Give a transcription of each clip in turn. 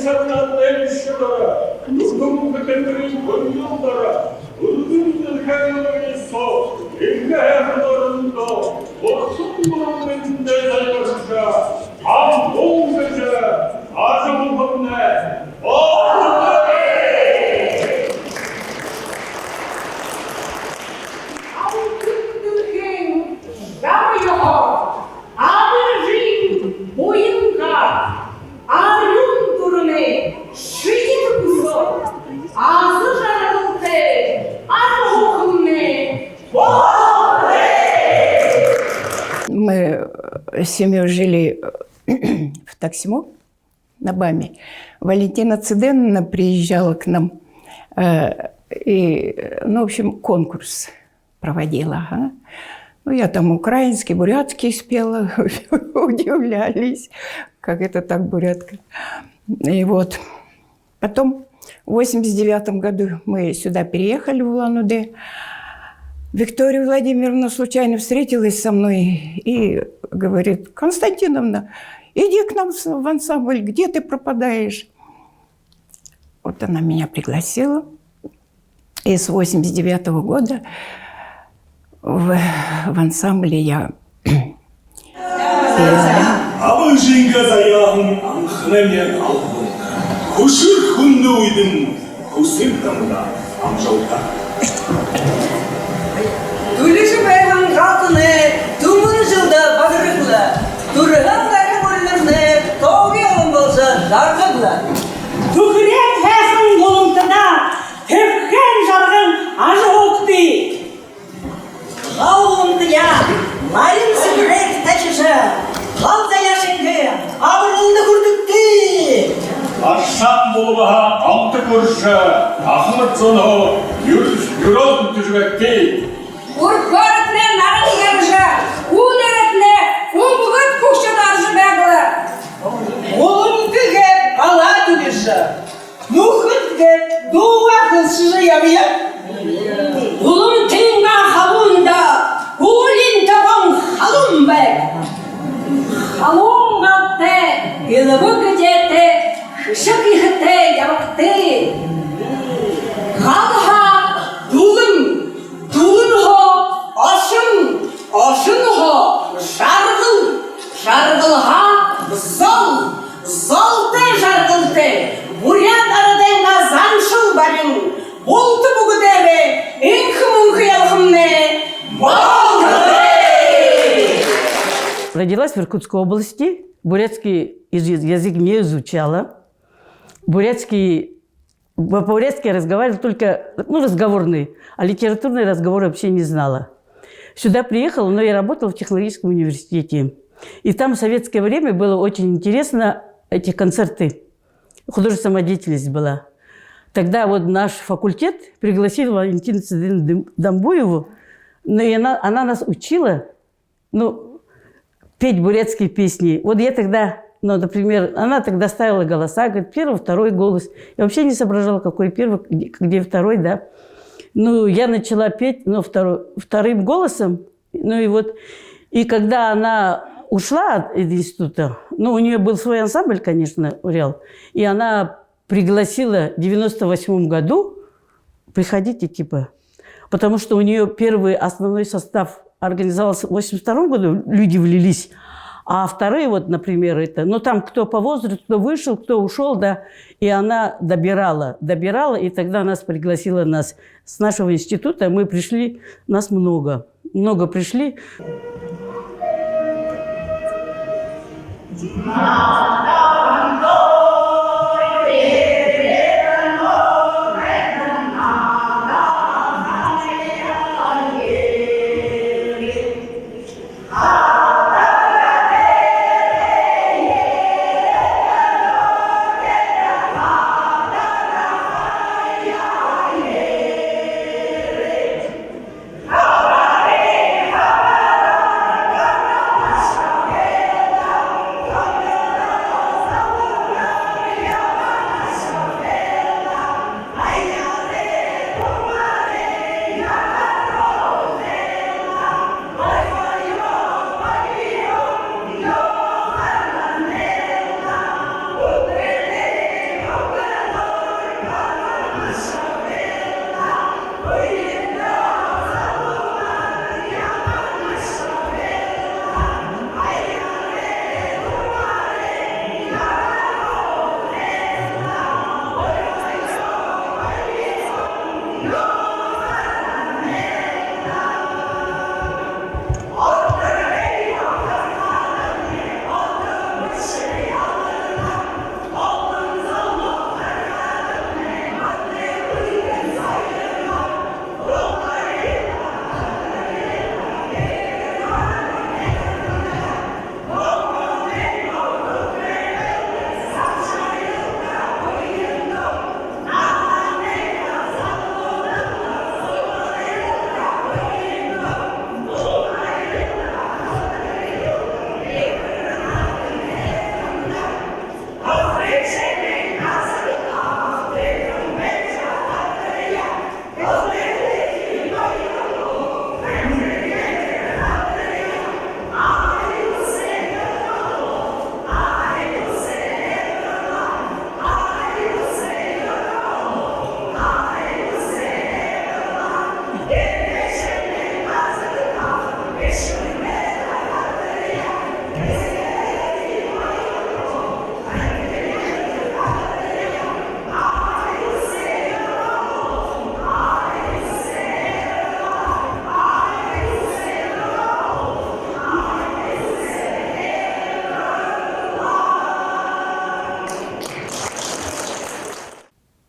Mayısar'dan erişimlere, Durgun kıtırın koyunlara, Durgun ülkeleri so, İlke hevlarında, Olsun durumunda sayılırsa, Ampul gece, Acım hımne, Мы с семьей жили в Таксимо на Баме. Валентина Циденовна приезжала к нам и, в общем, конкурс проводила. Ага. Ну, я там украинский, бурятский спела, удивлялись, как это так бурятка. И вот потом в 89 году мы сюда переехали, в Улан-Удэ. Виктория Владимировна случайно встретилась со мной и говорит: Константиновна, иди к нам в ансамбль, где ты пропадаешь? Вот она меня пригласила. И с 89 года в ансамбле я пела. Түліші байған қатыны, түмін жылда бағырықла, тұрған ғайы көріліріне тауы алын болса жарқыдла. Түкірен әсін болымтыда, тепкен жарғын ажы оқты. Ғауымды я, лайын сүгірек тәчіші, қалда яшынғы, абырылды күрдікті. Ашшам болуға алты көрші, Ахмет соны юрон түжбекті. Уркоротне нарыгыржа, удеротне, умбугат кушчатаржы бәгілі. Олым түге ала түгеші, мұхыт кеп дуға қылшыжы ябия. Улым тыңға халунда, улин табан халун бәг. Халун ғалты, елібі күдетті, шышық иғытты, ябықты. Ғалыға дулым, Ашынға жарғыл, жарғылға залты жарғылты, бурят арадайға заншыл барың, болты бұғыдәрі, энхі-мұнхы ялғымне, балғыры! Родилась в Иркутской области, бурятский язык не изучала, по-бурятски разговаривала только, разговорный, а литературный разговор вообще не знала. Сюда приехала, но я работала в технологическом университете. И там в советское время было очень интересно эти концерты. Художественная самодеятельность была. Тогда вот наш факультет пригласил Валентину Циденовну Дамбуеву, и она нас учила петь бурятские песни. Вот я тогда... например, она тогда ставила голоса, говорит, первый, второй голос. Я вообще не соображала, какой первый, где второй, да. Я начала петь, вторым голосом. И когда она ушла из института, у нее был свой ансамбль, конечно, Урал, и она пригласила в 98 году, приходите, потому что у нее первый основной состав организовался в 82 году, люди влились. А вторые, например, там кто по возрасту, кто вышел, кто ушел, да, и она добирала, и тогда нас пригласила с нашего института, мы пришли, нас много пришли.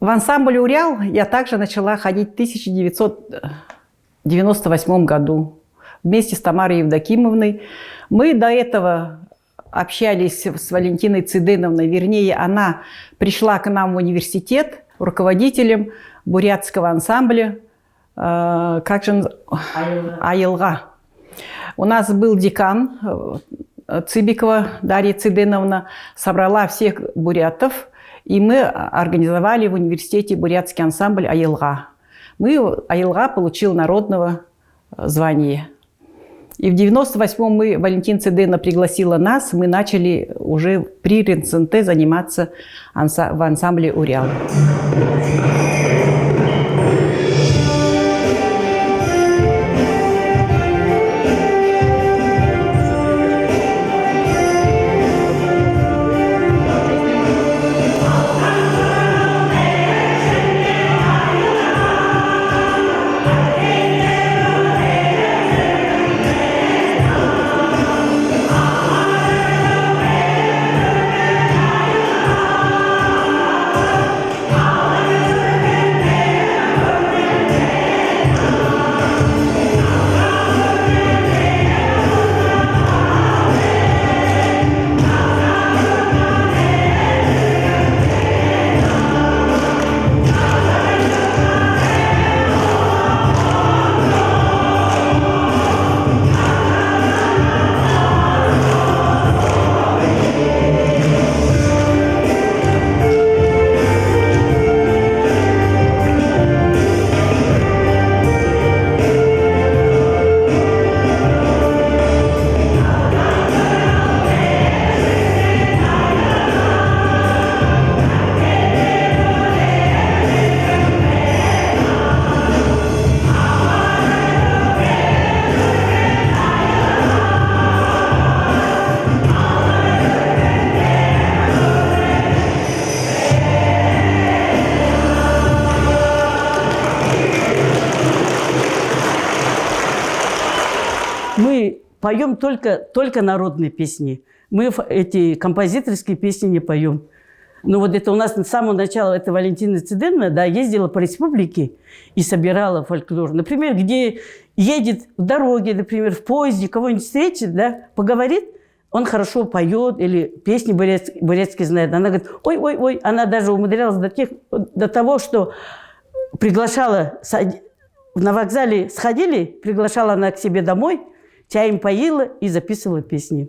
В ансамбль «Урял» я также начала ходить в 1998 году вместе с Тамарой Евдокимовной. Мы до этого общались с Валентиной Циденовной, вернее, она пришла к нам в университет руководителем бурятского ансамбля Айылга. У нас был декан Цыбикова Дарья Циденовна, собрала всех бурятов, и мы организовали в университете бурятский ансамбль Айылга. Айылга получил народного звания. И в 98-м Валентина Циденовна пригласила нас, мы начали уже при РНЦНТ заниматься в ансамбле «Урял». Мы поем только народные песни. Мы эти композиторские песни не поем. Но вот это у нас с самого начала, это Валентина Циденовна, да, ездила по республике и собирала фольклор. Например, где едет в дороге, например, в поезде, кого-нибудь встретит, да, поговорит, он хорошо поет или песни бурятские знает. Она говорит, ой-ой-ой, она даже умудрялась до того, что приглашала, на вокзале сходили, приглашала она к себе домой, чаем поила и записывала песни.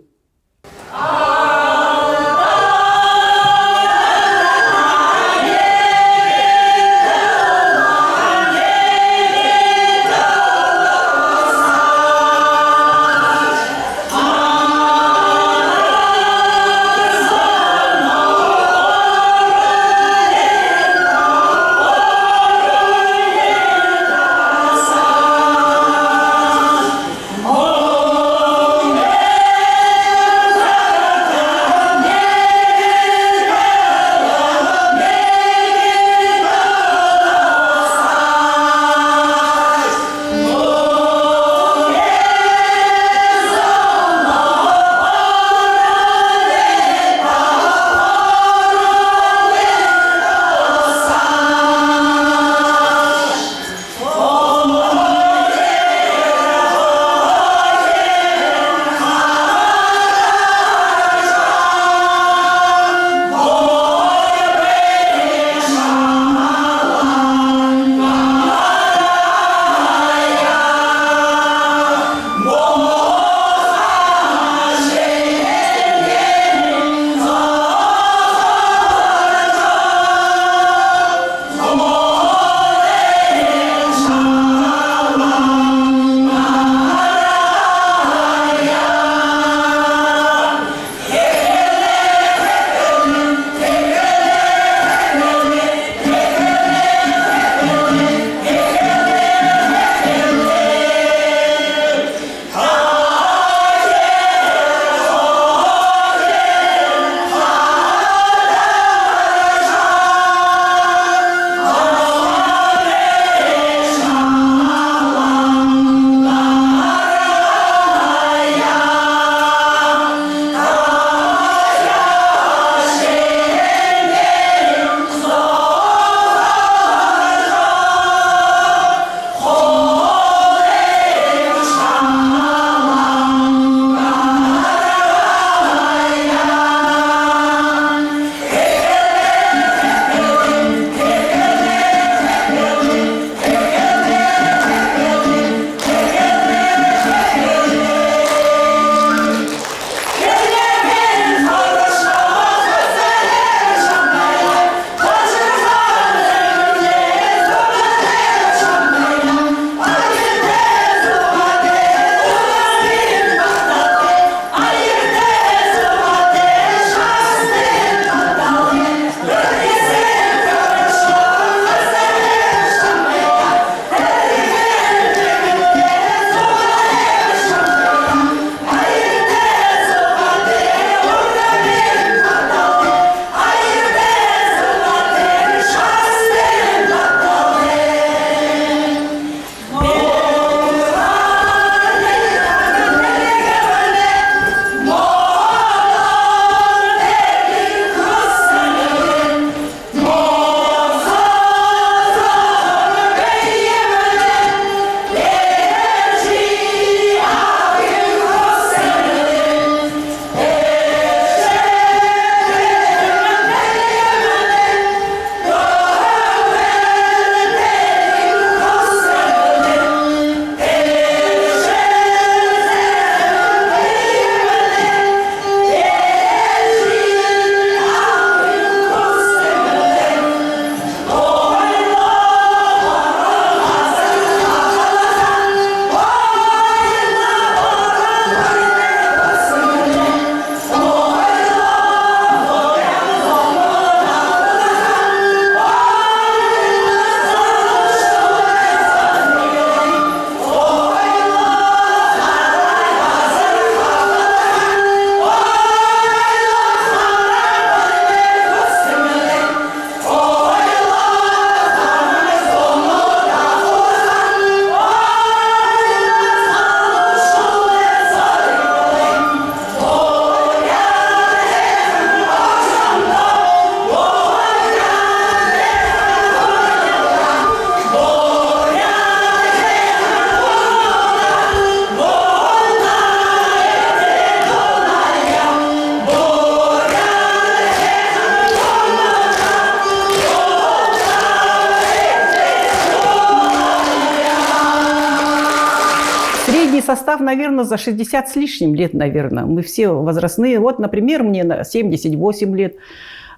состав, наверное, за 60 с лишним лет, наверное. Мы все возрастные. Вот, например, мне 78 лет.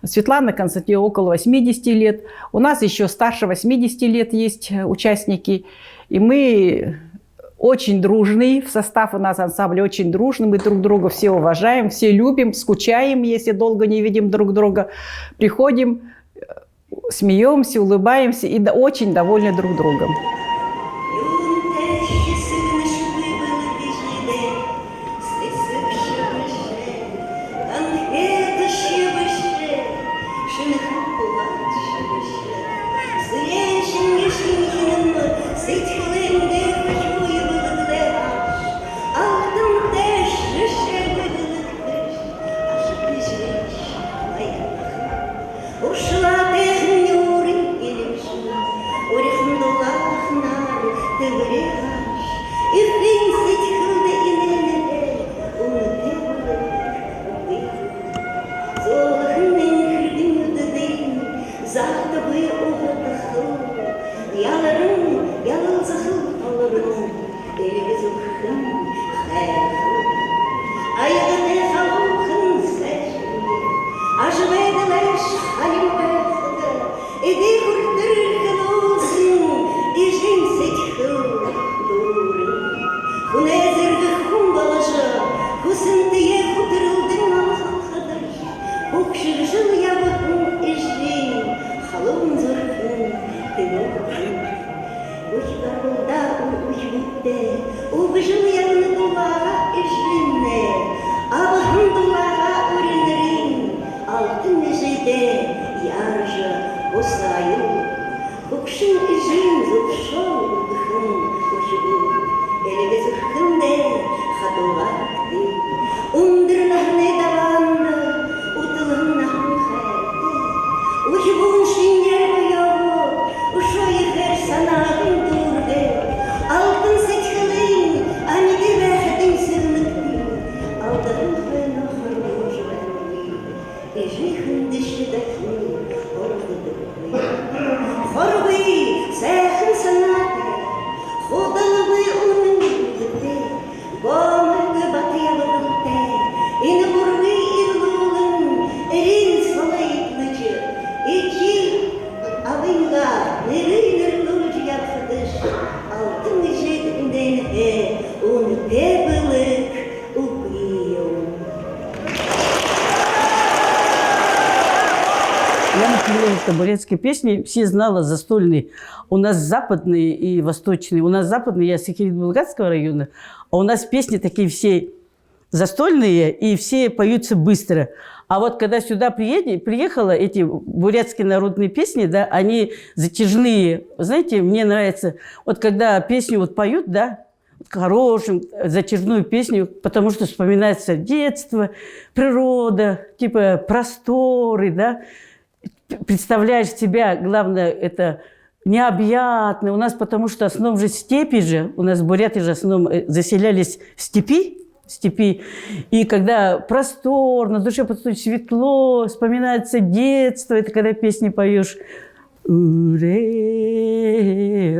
Светлана Константиновна около 80 лет. У нас еще старше 80 лет есть участники. И мы очень дружный. В состав у нас ансамбль очень дружный. Мы друг друга все уважаем, все любим, скучаем, если долго не видим друг друга. Приходим, смеемся, улыбаемся и очень довольны друг другом. Бурятские песни все знала застольные. У нас западные и восточные. У нас западные, я с Екатеринбургского района, а у нас песни такие все застольные и все поются быстро. А вот когда сюда приехала, эти бурятские народные песни, да, они затяжные. Знаете, мне нравится, вот когда песню вот поют, да, хорошим, затяжную песню, потому что вспоминается детство, природа, типа просторы, да. Представляешь себя, главное, это необъятно. У нас, потому что основном же степи же, у нас буряты же основном заселялись в степи. И когда просторно, на душе потом светло, вспоминается детство, это когда песни поешь. Уре,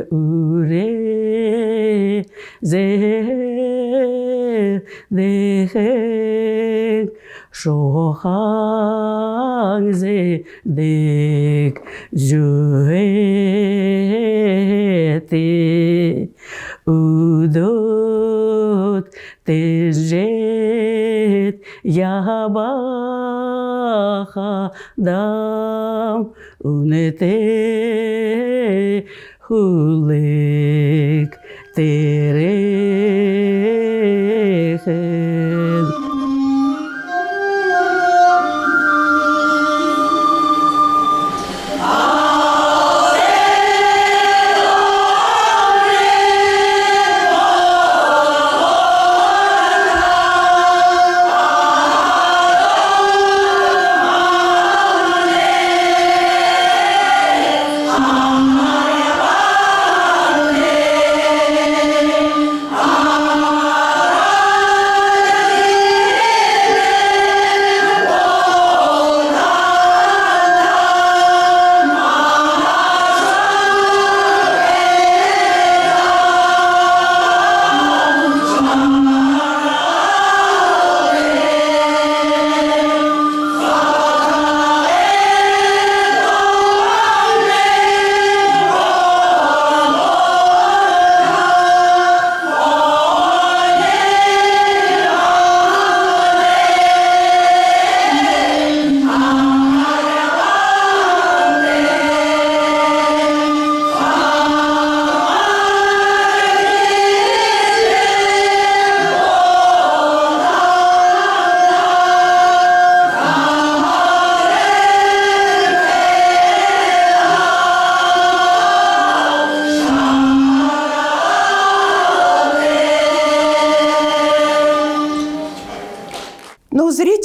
уре, зе, дехе, шоханзе, дек, жуэте, удот, тежет, ябаха, дам, унете, хулек, терехен.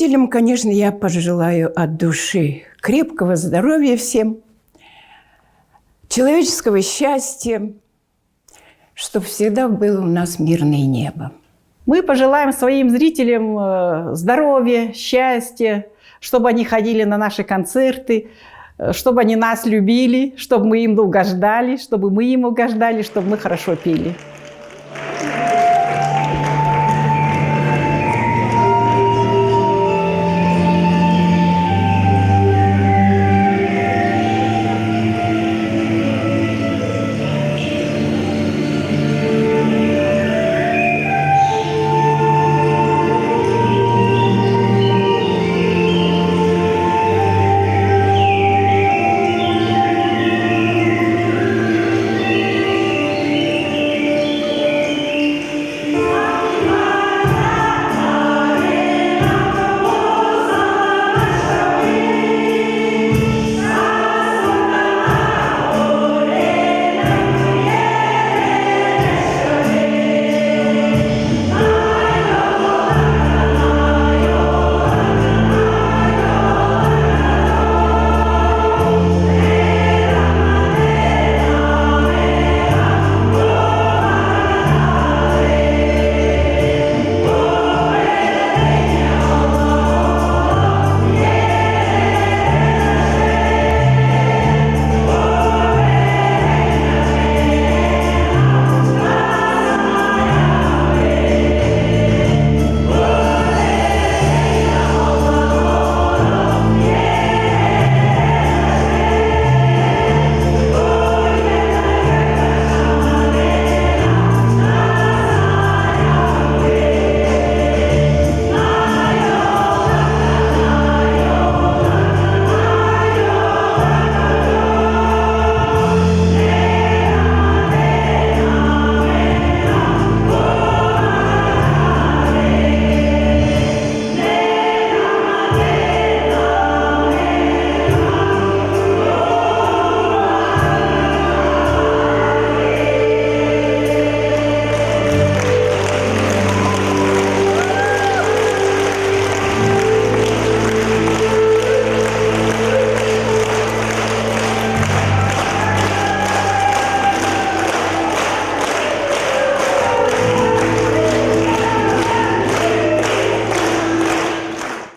Зрителям, конечно, я пожелаю от души крепкого здоровья всем, человеческого счастья, чтобы всегда было у нас мирное небо. Мы пожелаем своим зрителям здоровья, счастья, чтобы они ходили на наши концерты, чтобы они нас любили, чтобы мы им угождали, чтобы мы им угождали, чтобы мы хорошо пели.